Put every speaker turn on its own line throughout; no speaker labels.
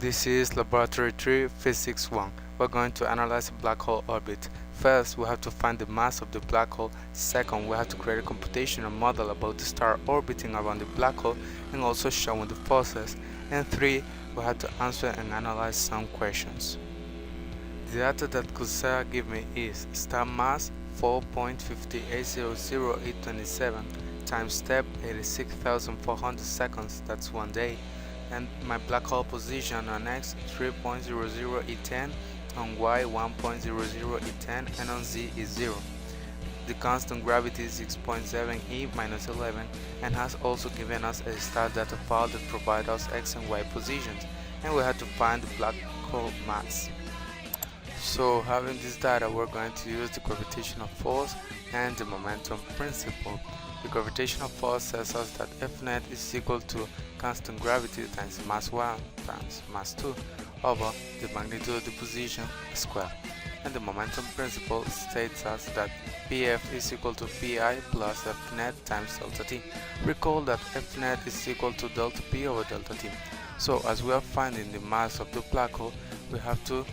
This is Laboratory 3, Physics 1. We're going to analyze a black hole orbit. First, we have to find the mass of the black hole. Second, we have to create a computational model about the star orbiting around the black hole and also showing the forces. And 3, we have to answer and analyze some questions. The data that Coursera give me is star mass 4.5800827 time step 86,400 seconds, that's 1 day, and my black hole position on X 3.00E10, on Y 1.00E10, and on Z is 0. The constant gravity is 6.7 E minus 11 and has also given us a star data file that provides us X and Y positions, and we had to find the black hole mass. So having this data, we're going to use the gravitational force and the momentum principle. The gravitational force says us that F net is equal to constant gravity times mass 1 times mass 2 over the magnitude of the position squared. And the momentum principle states us that Pf is equal to Pi plus F net times delta t. Recall that F net is equal to delta P over delta t. So as we are finding the mass of the black hole, we have to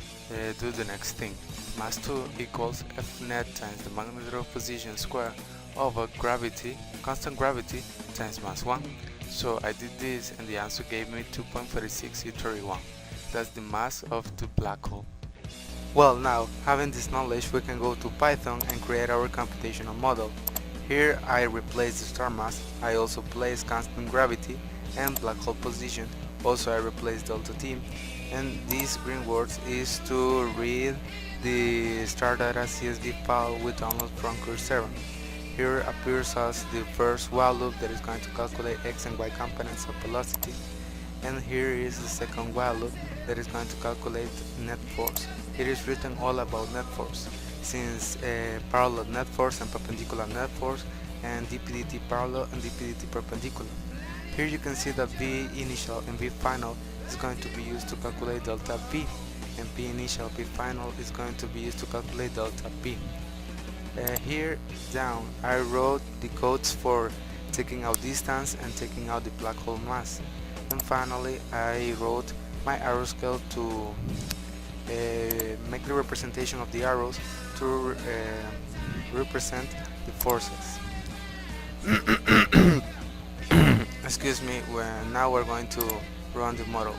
do the next thing. Mass 2 equals F net times the magnitude of position squared over gravity, constant gravity, times mass 1. So I did this and the answer gave me 2.36 E31. That's the mass of the black hole. Well, now, having this knowledge, we can go to Python and create our computational model. Here I replace the star mass, I also place constant gravity and black hole position, also I replace delta t, and these green words is to read the star data CSV file we download from Coursera. Here appears as the first while loop that is going to calculate x and y components of velocity, and here is the second while loop that is going to calculate net force. It is written all about net force, since parallel net force and perpendicular net force, and dp/dt parallel and dp/dt perpendicular. Here you can see that V initial and V final is going to be used to calculate delta V, and P initial, P final is going to be used to calculate delta P. Here down I wrote the codes for taking out distance and taking out the black hole mass, and finally I wrote my arrow scale to make the representation of the arrows to represent the forces. Excuse me, now we're going to run the model.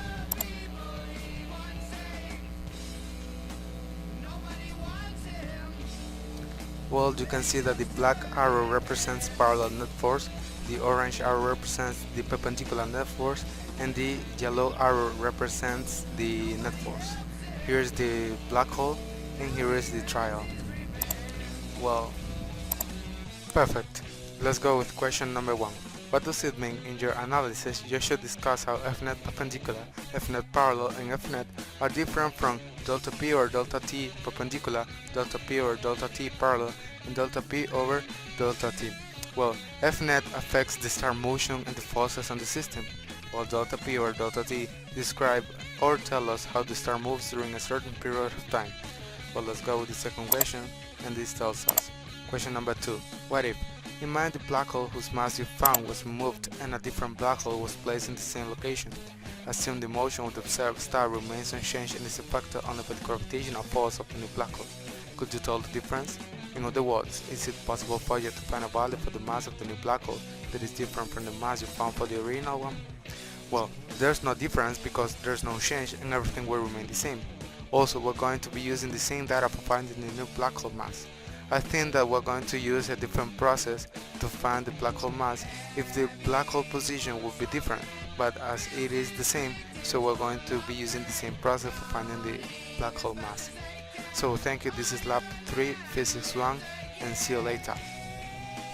Well, you can see that the black arrow represents parallel net force, the orange arrow represents the perpendicular net force, and the yellow arrow represents the net force. Here's the black hole, and here is the trial. Well, perfect. Let's go with question number 1. What does it mean in your analysis? You should discuss how F net perpendicular, F net parallel, and F net are different from delta P or delta T perpendicular, delta P or delta T parallel, and delta P over delta T. Well, F net affects the star motion and the forces on the system, while delta P or delta T describe or tell us how the star moves during a certain period of time. Well, let's go with the second question, and this tells us. Question number 2. What if? Imagine the black hole whose mass you found was removed and a different black hole was placed in the same location. Assume the motion of the observed star remains unchanged and is a factor only by the gravitational force of the new black hole. Could you tell the difference? In other words, is it possible for you to find a value for the mass of the new black hole that is different from the mass you found for the original one? Well, there's no difference because there's no change and everything will remain the same. Also, we're going to be using the same data for finding the new black hole mass. I think that we're going to use a different process to find the black hole mass if the black hole position would be different, but as it is the same, so we're going to be using the same process for finding the black hole mass. So thank you, this is Lab 3 Physics 1, and see you later.